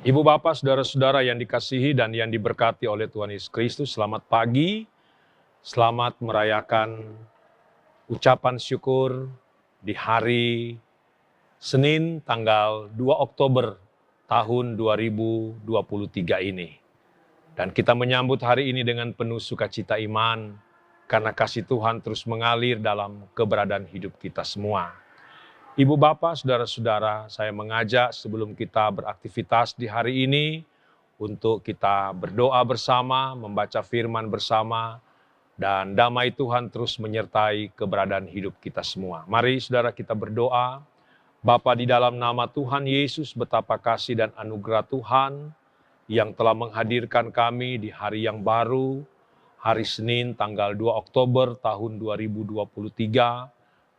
Ibu bapak, saudara-saudara yang dikasihi dan yang diberkati oleh Tuhan Yesus Kristus, selamat pagi, selamat merayakan ucapan syukur di hari Senin tanggal 2 Oktober tahun 2023 ini. Dan kita menyambut hari ini dengan penuh sukacita iman, karena kasih Tuhan terus mengalir dalam keberadaan hidup kita semua. Ibu bapak, saudara-saudara, saya mengajak sebelum kita beraktivitas di hari ini, untuk kita berdoa bersama, membaca firman bersama, dan damai Tuhan terus menyertai keberadaan hidup kita semua. Mari saudara kita berdoa. Bapa, di dalam nama Tuhan Yesus, betapa kasih dan anugerah Tuhan yang telah menghadirkan kami di hari yang baru, hari Senin tanggal 2 Oktober tahun 2023,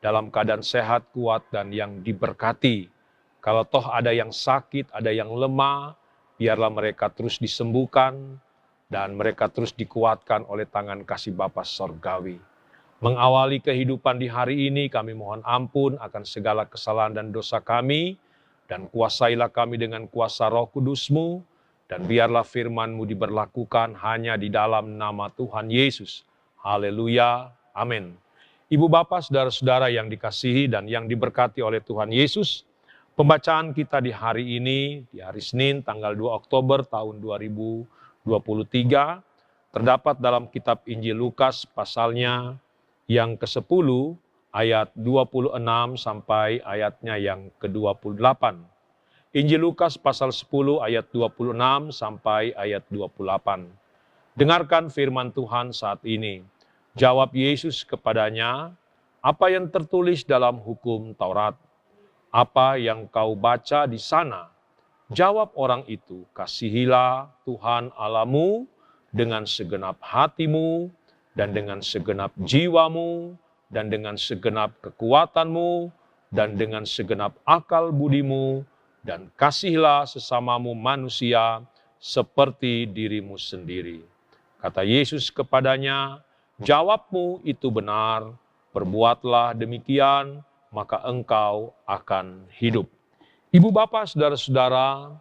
dalam keadaan sehat, kuat, dan yang diberkati. Kalau toh ada yang sakit, ada yang lemah, biarlah mereka terus disembuhkan, dan mereka terus dikuatkan oleh tangan kasih Bapa Sorgawi. Mengawali kehidupan di hari ini, kami mohon ampun akan segala kesalahan dan dosa kami, dan kuasailah kami dengan kuasa Roh Kudus-Mu, dan biarlah firman-Mu diberlakukan hanya di dalam nama Tuhan Yesus. Haleluya, amin. Ibu bapak, saudara-saudara yang dikasihi dan yang diberkati oleh Tuhan Yesus, pembacaan kita di hari ini, di hari Senin tanggal 2 Oktober tahun 2023, terdapat dalam kitab Injil Lukas pasalnya yang ke-10, ayat 26 sampai ayatnya yang ke-28. Injil Lukas pasal 10 ayat 26 sampai ayat 28. Dengarkan firman Tuhan saat ini. Jawab Yesus kepadanya, "Apa yang tertulis dalam hukum Taurat? Apa yang kau baca di sana?" Jawab orang itu, "Kasihilah Tuhan Allahmu dengan segenap hatimu, dan dengan segenap jiwamu, dan dengan segenap kekuatanmu, dan dengan segenap akal budimu, dan kasihilah sesamamu manusia seperti dirimu sendiri." Kata Yesus kepadanya, "Jawabmu itu benar, perbuatlah demikian, maka engkau akan hidup." Ibu bapak, saudara-saudara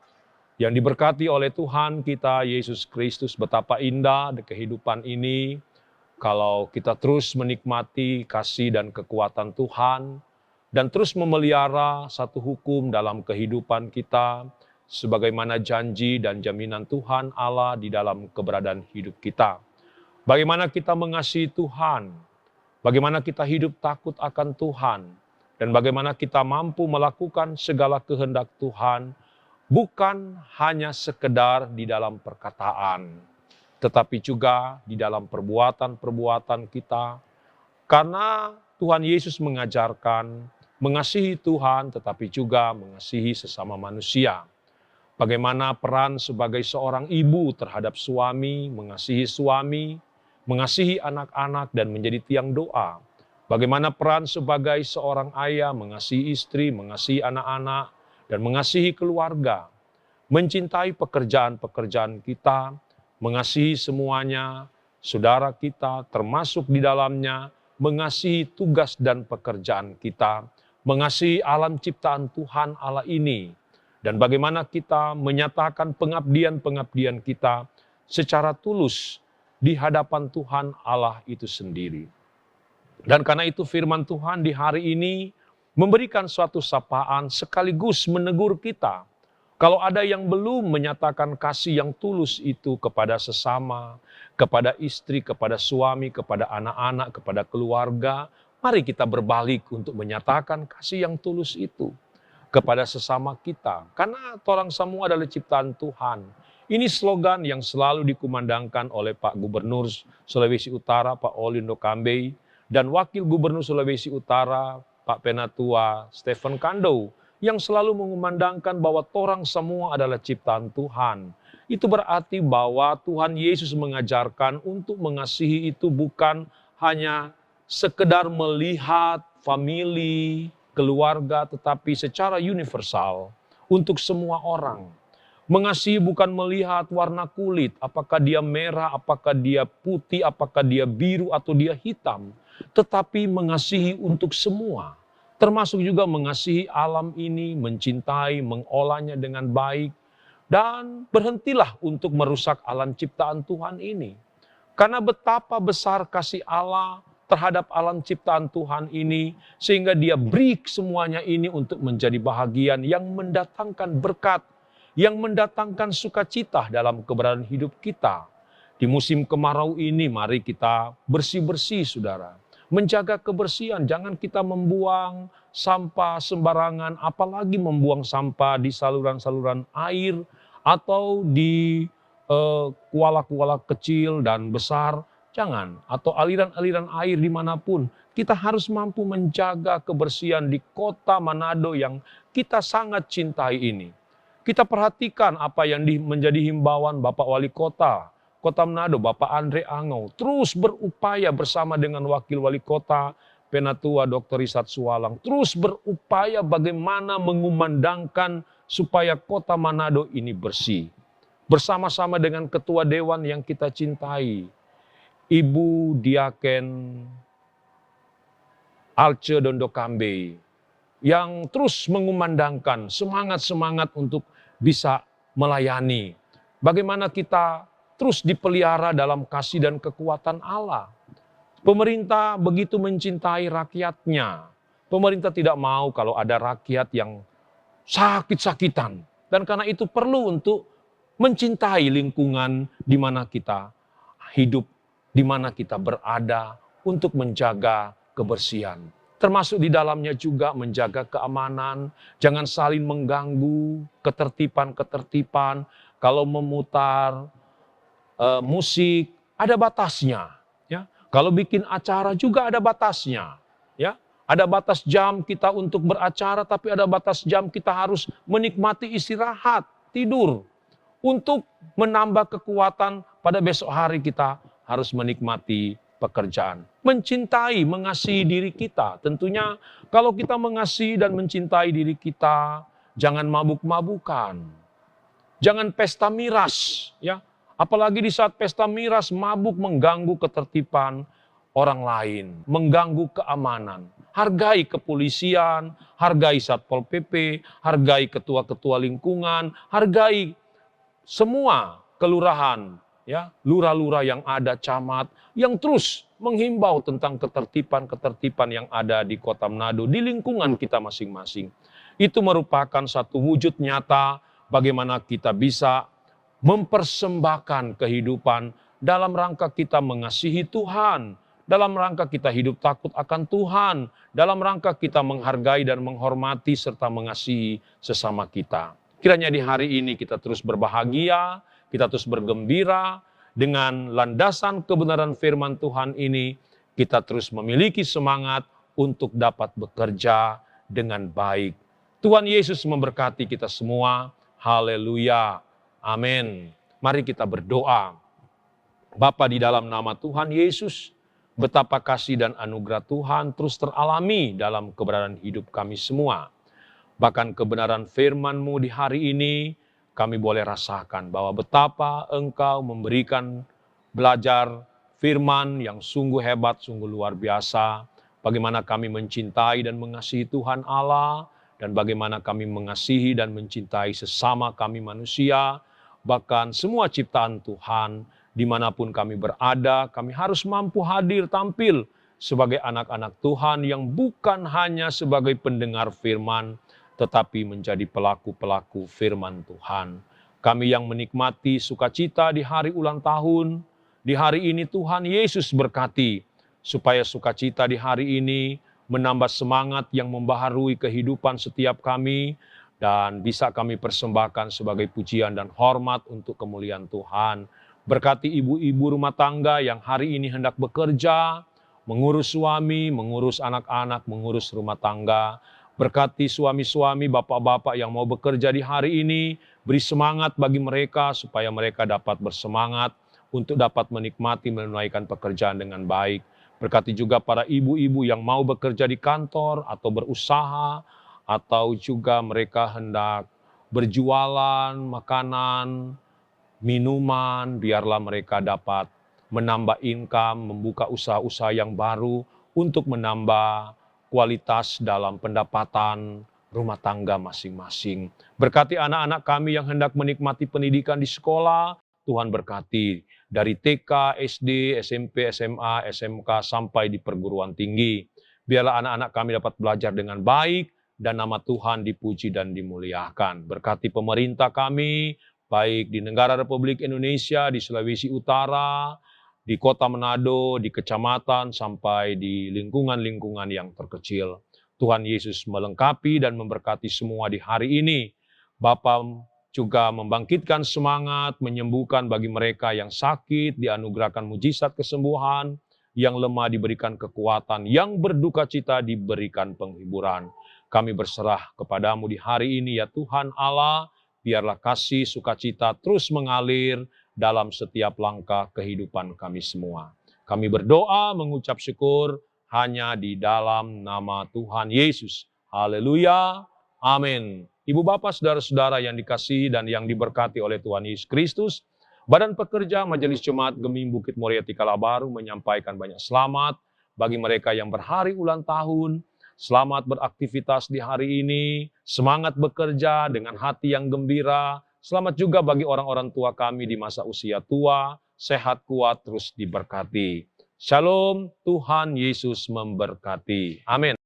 yang diberkati oleh Tuhan kita Yesus Kristus, betapa indah di kehidupan ini kalau kita terus menikmati kasih dan kekuatan Tuhan, dan terus memelihara satu hukum dalam kehidupan kita, sebagaimana janji dan jaminan Tuhan Allah di dalam keberadaan hidup kita. Bagaimana kita mengasihi Tuhan, bagaimana kita hidup takut akan Tuhan, dan bagaimana kita mampu melakukan segala kehendak Tuhan, bukan hanya sekedar di dalam perkataan, tetapi juga di dalam perbuatan-perbuatan kita. Karena Tuhan Yesus mengajarkan mengasihi Tuhan, tetapi juga mengasihi sesama manusia. Bagaimana peran sebagai seorang ibu terhadap suami, mengasihi anak-anak dan menjadi tiang doa. Bagaimana peran sebagai seorang ayah mengasihi istri, mengasihi anak-anak, dan mengasihi keluarga. Mencintai pekerjaan-pekerjaan kita, mengasihi semuanya, saudara kita termasuk di dalamnya, mengasihi tugas dan pekerjaan kita, mengasihi alam ciptaan Tuhan Allah ini, dan bagaimana kita menyatakan pengabdian-pengabdian kita secara tulus di hadapan Tuhan Allah itu sendiri. Dan karena itu firman Tuhan di hari ini memberikan suatu sapaan sekaligus menegur kita. Kalau ada yang belum menyatakan kasih yang tulus itu kepada sesama, kepada istri, kepada suami, kepada anak-anak, kepada keluarga, mari kita berbalik untuk menyatakan kasih yang tulus itu kepada sesama kita. Karena orang semua adalah ciptaan Tuhan. Ini slogan yang selalu dikumandangkan oleh Pak Gubernur Sulawesi Utara, Pak Olindo Kambey, dan Wakil Gubernur Sulawesi Utara, Pak Penatua Stephen Kando, yang selalu mengumandangkan bahwa orang semua adalah ciptaan Tuhan. Itu berarti bahwa Tuhan Yesus mengajarkan untuk mengasihi itu bukan hanya sekedar melihat famili, keluarga, tetapi secara universal untuk semua orang. Mengasihi bukan melihat warna kulit, apakah dia merah, apakah dia putih, apakah dia biru atau dia hitam, tetapi mengasihi untuk semua. Termasuk juga mengasihi alam ini, mencintai, mengolahnya dengan baik, Dan berhentilah untuk merusak alam ciptaan Tuhan ini. Karena betapa besar kasih Allah terhadap alam ciptaan Tuhan ini, sehingga Dia beri semuanya ini untuk menjadi bahagian yang mendatangkan berkat, yang mendatangkan sukacita dalam keberadaan hidup kita. Di musim kemarau ini, mari kita bersih-bersih, saudara. Menjaga kebersihan, jangan kita membuang sampah sembarangan, apalagi membuang sampah di saluran-saluran air atau di kuala-kuala kecil dan besar, jangan. Atau aliran-aliran air dimanapun. Kita harus mampu menjaga kebersihan di kota Manado yang kita sangat cintai ini. Kita perhatikan apa yang menjadi himbauan Bapak Wali Kota Manado, Bapak Andre Angau. Terus berupaya bersama dengan Wakil Wali Kota Penatua Dr. Risat Suwalang. Terus berupaya bagaimana mengumandangkan supaya kota Manado ini bersih. Bersama-sama dengan Ketua Dewan yang kita cintai, Ibu Diaken Alce Dondokambe, yang terus mengumandangkan semangat-semangat untuk bisa melayani. Bagaimana kita terus dipelihara dalam kasih dan kekuatan Allah. Pemerintah begitu mencintai rakyatnya. Pemerintah tidak mau kalau ada rakyat yang sakit-sakitan. Dan karena itu perlu untuk mencintai lingkungan di mana kita hidup, di mana kita berada, untuk menjaga kebersihan. Termasuk di dalamnya juga menjaga keamanan, jangan saling mengganggu, ketertiban. Kalau memutar musik, ada batasnya. Ya. Kalau bikin acara juga ada batasnya. Ya. Ada batas jam kita untuk beracara, tapi ada batas jam kita harus menikmati istirahat, tidur. Untuk menambah kekuatan pada besok hari kita harus menikmati pekerjaan. Mencintai, mengasihi diri kita. Tentunya kalau kita mengasihi dan mencintai diri kita, jangan mabuk-mabukan. Jangan pesta miras. Ya. Apalagi di saat pesta miras, mabuk mengganggu ketertiban orang lain. Mengganggu keamanan. Hargai kepolisian, hargai Satpol PP, hargai ketua-ketua lingkungan, hargai semua kelurahan, ya, lurah-lurah yang ada, camat, yang terus menghimbau tentang ketertiban yang ada di Kota Manado, di lingkungan kita masing-masing. Itu merupakan satu wujud nyata bagaimana kita bisa mempersembahkan kehidupan dalam rangka kita mengasihi Tuhan, dalam rangka kita hidup takut akan Tuhan, dalam rangka kita menghargai dan menghormati serta mengasihi sesama kita. Kiranya di hari ini kita terus berbahagia, kita terus bergembira dengan landasan kebenaran firman Tuhan ini. Kita terus memiliki semangat untuk dapat bekerja dengan baik. Tuhan Yesus memberkati kita semua. Haleluya. Amin. Mari kita berdoa. Bapa, di dalam nama Tuhan Yesus, betapa kasih dan anugerah Tuhan terus teralami dalam keberadaan hidup kami semua. Bahkan kebenaran firman-Mu di hari ini, kami boleh rasakan bahwa betapa Engkau memberikan belajar firman yang sungguh hebat, sungguh luar biasa. Bagaimana kami mencintai dan mengasihi Tuhan Allah, dan bagaimana kami mengasihi dan mencintai sesama kami manusia, bahkan semua ciptaan Tuhan, dimanapun kami berada, kami harus mampu hadir tampil sebagai anak-anak Tuhan yang bukan hanya sebagai pendengar firman, tetapi menjadi pelaku-pelaku firman Tuhan. Kami yang menikmati sukacita di hari ulang tahun, di hari ini Tuhan Yesus berkati, supaya sukacita di hari ini menambah semangat yang membaharui kehidupan setiap kami, dan bisa kami persembahkan sebagai pujian dan hormat untuk kemuliaan Tuhan. Berkati ibu-ibu rumah tangga yang hari ini hendak bekerja, mengurus suami, mengurus anak-anak, mengurus rumah tangga. Berkati suami-suami, bapak-bapak yang mau bekerja di hari ini, beri semangat bagi mereka supaya mereka dapat bersemangat untuk dapat menikmati menunaikan pekerjaan dengan baik. Berkati juga para ibu-ibu yang mau bekerja di kantor atau berusaha, atau juga mereka hendak berjualan makanan, minuman, biarlah mereka dapat menambah income, membuka usaha-usaha yang baru untuk menambah kualitas dalam pendapatan rumah tangga masing-masing. Berkati anak-anak kami yang hendak menikmati pendidikan di sekolah, Tuhan berkati dari TK, SD, SMP, SMA, SMK sampai di perguruan tinggi. Biarlah anak-anak kami dapat belajar dengan baik dan nama Tuhan dipuji dan dimuliakan. Berkati pemerintah kami, baik di negara Republik Indonesia, di Sulawesi Utara, di kota Manado, di kecamatan, sampai di lingkungan-lingkungan yang terkecil. Tuhan Yesus melengkapi dan memberkati semua di hari ini. Bapa juga membangkitkan semangat, menyembuhkan bagi mereka yang sakit, dianugerahkan mujizat kesembuhan, yang lemah diberikan kekuatan, yang berduka cita diberikan penghiburan. Kami berserah kepadamu di hari ini ya Tuhan Allah, biarlah kasih sukacita terus mengalir dalam setiap langkah kehidupan kami semua. Kami berdoa mengucap syukur hanya di dalam nama Tuhan Yesus. Haleluya. Amin. Ibu bapak, saudara-saudara yang dikasihi dan yang diberkati oleh Tuhan Yesus Kristus, Badan Pekerja Majelis Jemaat Geming Bukit Muria Tikala Baru menyampaikan banyak selamat bagi mereka yang berhari ulang tahun. Selamat beraktivitas di hari ini, semangat bekerja dengan hati yang gembira. Selamat juga bagi orang-orang tua kami di masa usia tua, sehat kuat terus diberkati. Shalom, Tuhan Yesus memberkati. Amin.